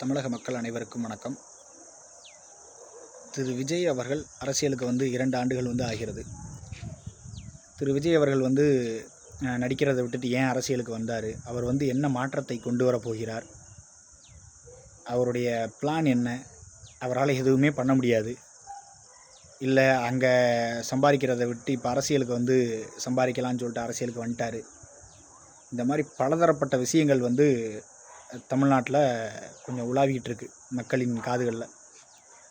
தமிழக மக்கள் அனைவருக்கும் வணக்கம். திரு விஜய் அவர்கள் அரசியலுக்கு 2 ஆண்டுகள் ஆகிறது. திரு விஜய் அவர்கள் நடிக்கிறதை விட்டுட்டு ஏன் அரசியலுக்கு வந்தார், அவர் என்ன மாற்றத்தை கொண்டு வர போகிறார், அவருடைய பிளான் என்ன, அவரால் எதுவுமே பண்ண முடியாது, இல்லை அங்கே சம்பாதிக்கிறதை விட்டு இப்போ அரசியலுக்கு சம்பாதிக்கலான்னு சொல்லிட்டு அரசியலுக்கு வந்துட்டார். இந்த மாதிரி பலதரப்பட்ட விஷயங்கள் தமிழ்நாட்டில் கொஞ்சம் உலாவிக்கிட்டு இருக்கு மக்களின் காதுகளில்.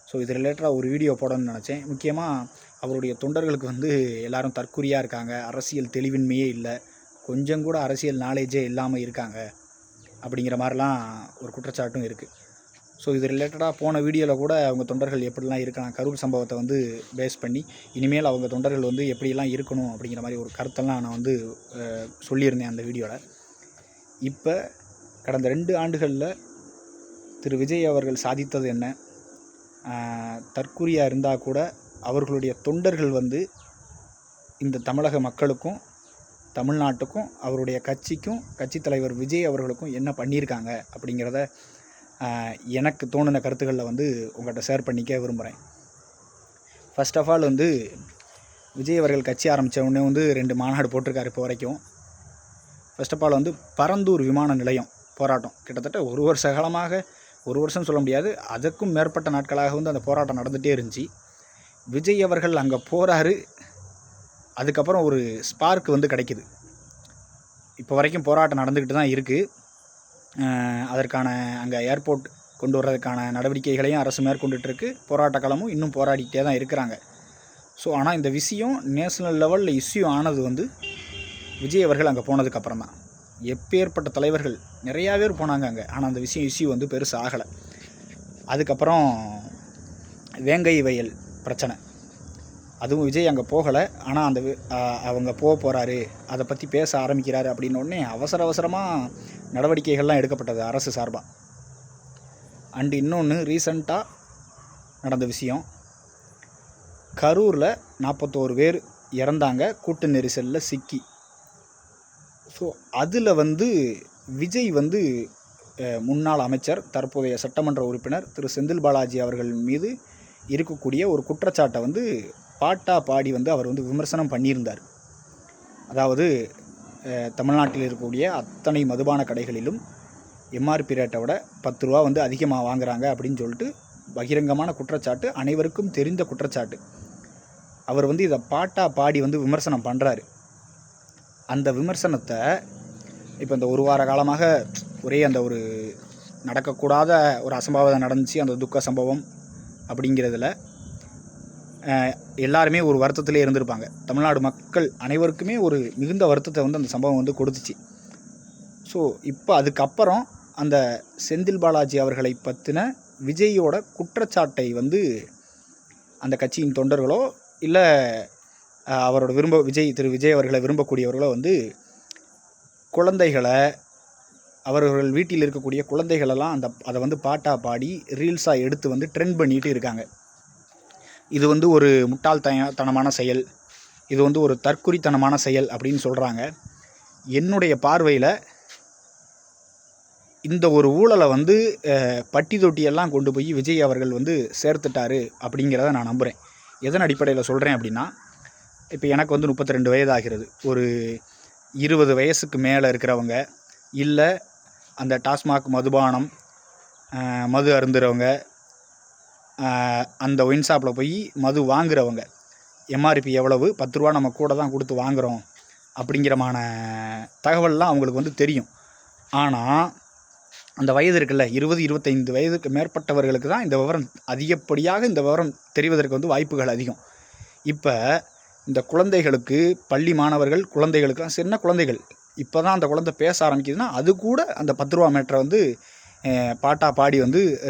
ஸோ இது ரிலேட்டடாக ஒரு வீடியோ போடணும்னு நினச்சேன். முக்கியமாக அவருடைய தொண்டர்களுக்கு எல்லோரும் தற்குறியாக இருக்காங்க, அரசியல் தெளிவின்மையே இல்லை, கொஞ்சம் கூட அரசியல் நாலேஜே இல்லாமல் இருக்காங்க அப்படிங்கிற மாதிரிலாம் ஒரு குற்றச்சாட்டும் இருக்குது. ஸோ இது ரிலேட்டடாக போன வீடியோவில் கூட அவங்க தொண்டர்கள் எப்படிலாம் இருக்காங்க, கரூர் சம்பவத்தை பேஸ் பண்ணி இனிமேல் அவங்க தொண்டர்கள் எப்படிலாம் இருக்கணும் அப்படிங்கிற மாதிரி ஒரு கருத்தெல்லாம் நான் சொல்லியிருந்தேன் அந்த வீடியோவில். இப்போ கடந்த 2 ஆண்டுகளில் திரு விஜய் அவர்கள் சாதித்தது என்ன, தற்குறியாக இருந்தால் கூட அவர்களுடைய தொண்டர்கள் இந்த தமிழக மக்களுக்கும் தமிழ்நாட்டுக்கும் அவருடைய கட்சிக்கும் கட்சி தலைவர் விஜய் அவர்களுக்கும் என்ன பண்ணியிருக்காங்க அப்படிங்கிறத எனக்கு தோணுன கருத்துக்களில் உங்கள்கிட்ட ஷேர் பண்ணிக்க விரும்புகிறேன். ஃபர்ஸ்ட் ஆஃப் ஆல் விஜய் அவர்கள் கட்சி ஆரம்பித்த உடனே 2 மாநாடு போட்டிருக்காரு இப்போ வரைக்கும். ஃபர்ஸ்ட் ஆஃப் ஆல் பரந்தூர் விமான நிலையம் போராட்டம் கிட்டத்தட்ட 1 வருஷ காலமாக, 1 வருஷம் சொல்ல முடியாது, அதற்கும் மேற்பட்ட நாட்களாக அந்த போராட்டம் நடந்துகிட்டே இருந்துச்சு. விஜய் அவர்கள் அங்கே போகிறாரு, அதுக்கப்புறம் ஒரு ஸ்பார்க் கிடைக்கிது. இப்போ வரைக்கும் போராட்டம் நடந்துக்கிட்டு தான் இருக்குது. அதற்கான அங்கே ஏர்போர்ட் கொண்டு வர்றதுக்கான நடவடிக்கைகளையும் அரசு மேற்கொண்டுட்டுருக்கு. போராட்ட காலமும் இன்னும் போராடிக்கிட்டே தான் இருக்கிறாங்க. ஸோ ஆனால் இந்த விஷயம் நேஷ்னல் லெவலில் இஷ்யூ ஆனது விஜய் அவர்கள் அங்கே போனதுக்கப்புறம் தான். எப்பேற்பட்ட தலைவர்கள் நிறையா பேர் போனாங்க அங்கே, ஆனால் அந்த விஷயம் இஷ்யூ பெருசு ஆகலை. அதுக்கப்புறம் வேங்கை வயல் பிரச்சனை, அதுவும் விஜய் அங்கே போகலை, ஆனால் அவங்க போகிறாரு, அதை பற்றி பேச ஆரம்பிக்கிறாரு அப்படின்னோடனே அவசரமாக நடவடிக்கைகள்லாம் எடுக்கப்பட்டது அரசு சார்பாக. அண்டு இன்னொன்று ரீசண்டாக நடந்த விஷயம், கரூரில் 41 பேர் இறந்தாங்க கூட்ட நெரிசலில் சிக்கி. ஸோ அதில் விஜய் முன்னாள் அமைச்சர் தற்போதைய சட்டமன்ற உறுப்பினர் திரு செந்தில் பாலாஜி அவர்கள் மீது இருக்கக்கூடிய ஒரு குற்றச்சாட்டை பாட்டா பாடி அவர் விமர்சனம் பண்ணியிருந்தார். அதாவது தமிழ்நாட்டில் இருக்கக்கூடிய அத்தனை மதுபான கடைகளிலும் எம்ஆர்பி ரேட்டை விட 10 ரூபா அதிகமாக வாங்குகிறாங்க அப்படின்னு சொல்லிட்டு பகிரங்கமான குற்றச்சாட்டு, அனைவருக்கும் தெரிந்த குற்றச்சாட்டு. அவர் இதை பாட்டா பாடி விமர்சனம் பண்ணுறாரு. அந்த விமர்சனத்தை இப்போ இந்த 1 வார காலமாக ஒரே ஒரு நடக்கக்கூடாத ஒரு அசம்பாவிதம் நடந்துச்சு, அந்த துக்க சம்பவம் அப்படிங்கிறதுல எல்லாருமே ஒரு வருத்தத்திலே இருந்திருப்பாங்க. தமிழ்நாடு மக்கள் அனைவருக்குமே ஒரு மிகுந்த வருத்தத்தை அந்த சம்பவம் கொடுத்துச்சு. ஸோ இப்போ அதுக்கப்புறம் அந்த செந்தில் பாலாஜி அவர்களை பற்றின விஜயோட குற்றச்சாட்டை அந்த கட்சியின் தொண்டர்களோ இல்லை அவரோட திரு விஜய் அவர்களை விரும்பக்கூடியவர்களோ குழந்தைகளை, அவர்கள் வீட்டில் இருக்கக்கூடிய குழந்தைகளெல்லாம் அதை பாட்டா பாடி ரீல்ஸாக எடுத்து ட்ரெண்ட் பண்ணிட்டு இருக்காங்க. இது ஒரு முட்டாள்தனமான செயல், இது ஒரு தற்குறித்தனமான செயல் அப்படின்னு சொல்கிறாங்க. என்னுடைய பார்வையில் இந்த ஒரு ஊழலை பட்டி தொட்டியெல்லாம் கொண்டு போய் விஜய் அவர்கள் சேர்த்துட்டாரு அப்படிங்கிறத நான் நம்புகிறேன். எதன் அடிப்படையில் சொல்கிறேன் அப்படின்னா, இப்போ எனக்கு 32 வயது ஆகிறது. ஒரு 20 வயசுக்கு மேலே இருக்கிறவங்க, இல்லை அந்த டாஸ்மாக் மதுபானம் மது அருந்துறவங்க, அந்த ஒயின் ஷாப்பில் போய் மது வாங்குறவங்க, எம்ஆர்பி எவ்வளவு, 10 ரூபா நம்ம கூட தான் கொடுத்து வாங்குகிறோம் அப்படிங்கிறமான தகவல்லாம் அவங்களுக்கு தெரியும். ஆனால் அந்த வயது இருக்குல்ல, 20-25 வயதுக்கு மேற்பட்டவர்களுக்கு தான் இந்த விவரம் அதிகப்படியாக இந்த விவரம் தெரிவதற்கு வாய்ப்புகள் அதிகம். இப்போ இந்த குழந்தைகளுக்கு, பள்ளி மாணவர்கள் குழந்தைகளுக்கெல்லாம், சின்ன குழந்தைகள் இப்போ தான் அந்த குழந்தை பேச ஆரம்பிக்குதுன்னா அது கூட அந்த 10 ரூபா மேட்டரை பாட்டா பாடி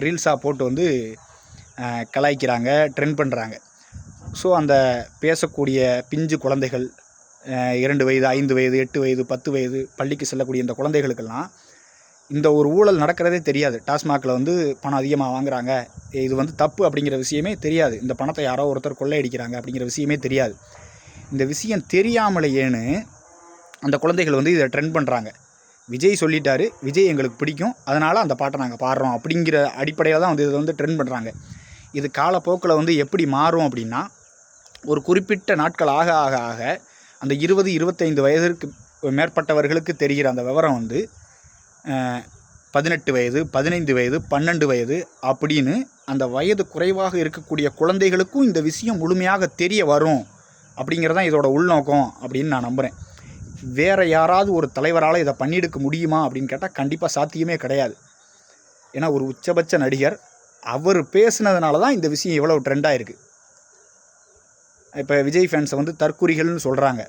ரீல்ஸாக போட்டு கலாய்க்கிறாங்க, ட்ரெண்ட் பண்ணுறாங்க. ஸோ அந்த பேசக்கூடிய பிஞ்சு குழந்தைகள், 2 வயது, 5 வயது, 8 வயது, 10 வயது பள்ளிக்கு செல்லக்கூடிய இந்த குழந்தைகளுக்கெல்லாம் இந்த ஒரு ஊழல் நடக்கிறதே தெரியாது. டாஸ்மாகில் பணம் அதிகமாக வாங்குகிறாங்க, இது தப்பு அப்படிங்கிற விஷயமே தெரியாது. இந்த பணத்தை யாரோ ஒருத்தர் கொள்ளையடிக்கிறாங்க அப்படிங்கிற விஷயமே தெரியாது. இந்த விஷயம் தெரியாமலேயேன்னு அந்த குழந்தைகள் இதை ட்ரெண்ட் பண்ணுறாங்க. விஜய் சொல்லிட்டாரு, விஜய் எங்களுக்கு பிடிக்கும், அதனால் அந்த பாட்டை நாங்கள் பாடுறோம் அப்படிங்கிற அடிப்படையில் தான் வந்து இதை வந்து ட்ரெண்ட் பண்ணுறாங்க. இது காலப்போக்கில் வந்து எப்படி மாறும் அப்படின்னா, ஒரு குறிப்பிட்ட நாட்கள் ஆக ஆக ஆக அந்த 20-25 வயதிற்கு மேற்பட்டவர்களுக்கு தெரிகிற அந்த விவரம் வந்து 18 வயது, 15 வயது, 12 வயது அப்படின்னு அந்த வயது குறைவாக இருக்கக்கூடிய குழந்தைகளுக்கும் இந்த விஷயம் முழுமையாக தெரிய வரும் அப்படிங்கிறதான் இதோட உள்நோக்கம் அப்படின்னு நான் நம்புகிறேன். வேறு யாராவது ஒரு தலைவரால் இதை பண்ணியிருக்க முடியுமா அப்படின்னு கேட்டால் கண்டிப்பாக சாத்தியமே கிடையாது. ஏன்னா ஒரு உச்சபட்ச நடிகர், அவர் பேசுனதுனால தான் இந்த விஷயம் இவ்வளோ ட்ரெண்டாக இருக்குது. இப்போ விஜய் ஃபேன்ஸை வந்து தற்குறிகள்னு சொல்கிறாங்க.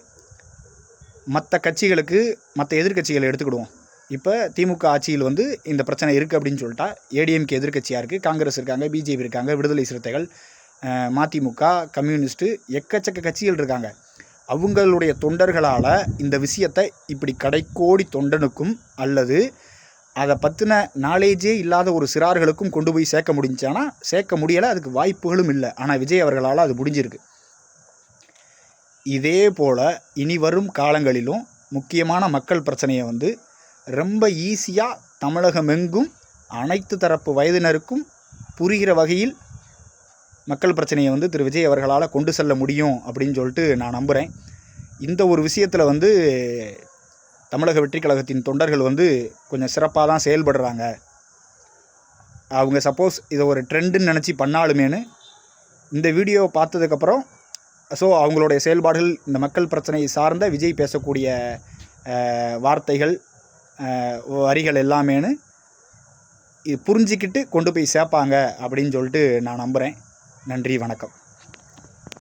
மற்ற கட்சிகளுக்கு, மற்ற எதிர்கட்சிகளை எடுத்துக்கிடுவோம். இப்போ திமுக ஆட்சியில் வந்து இந்த பிரச்சனை இருக்குது அப்படின்னு சொல்லிட்டா, ஏடிஎம்கே எதிர்கட்சியாக இருக்குது, காங்கிரஸ் இருக்காங்க, பிஜேபி இருக்காங்க, விடுதலை சிறுத்தைகள், மதிமுக, கம்யூனிஸ்ட்டு, எக்கச்சக்க கட்சிகள் இருக்காங்க. அவங்களுடைய தொண்டர்களால் இந்த விஷயத்தை இப்படி கடைக்கோடி தொண்டனுக்கும் அல்லது அதை பற்றின நாலேஜே இல்லாத ஒரு சிறார்களுக்கும் கொண்டு போய் சேர்க்க முடிஞ்சானா சேர்க்க முடியலை, அதுக்கு வாய்ப்புகளும் இல்லை. ஆனால் விஜய் அவர்களால் அது முடிஞ்சிருக்கு. இதே போல் இனி வரும் காலங்களிலும் முக்கியமான மக்கள் பிரச்சனையை வந்து ரொம்ப ஈஸியாக தமிழகமெங்கும் அனைத்து தரப்பு வயதினருக்கும் புரிகிற வகையில் மக்கள் பிரச்சனையை வந்து திரு விஜய் அவர்களால் கொண்டு செல்ல முடியும் அப்படின்னு சொல்லிட்டு நான் நம்புகிறேன். இந்த ஒரு விஷயத்தில் வந்து தமிழக வெற்றிக் கழகத்தின் தொண்டர்கள் வந்து கொஞ்சம் சிறப்பாக தான் செயல்படுறாங்க. அவங்க சப்போஸ் இதை ஒரு ட்ரெண்டுன்னு நினச்சி பண்ணாலுமேனு இந்த வீடியோவை பார்த்ததுக்கப்புறம் அவங்களுடைய செயல்பாடுகள் இந்த மக்கள் பிரச்சனையை சார்ந்த விஜய் பேசக்கூடிய வார்த்தைகள், வரிகள் எல்லாமேனு புரிஞ்சிக்கிட்டு கொண்டு போய் சேர்ப்பாங்க அப்படின்னு சொல்லிட்டு நான் நம்புகிறேன். நன்றி, வணக்கம்.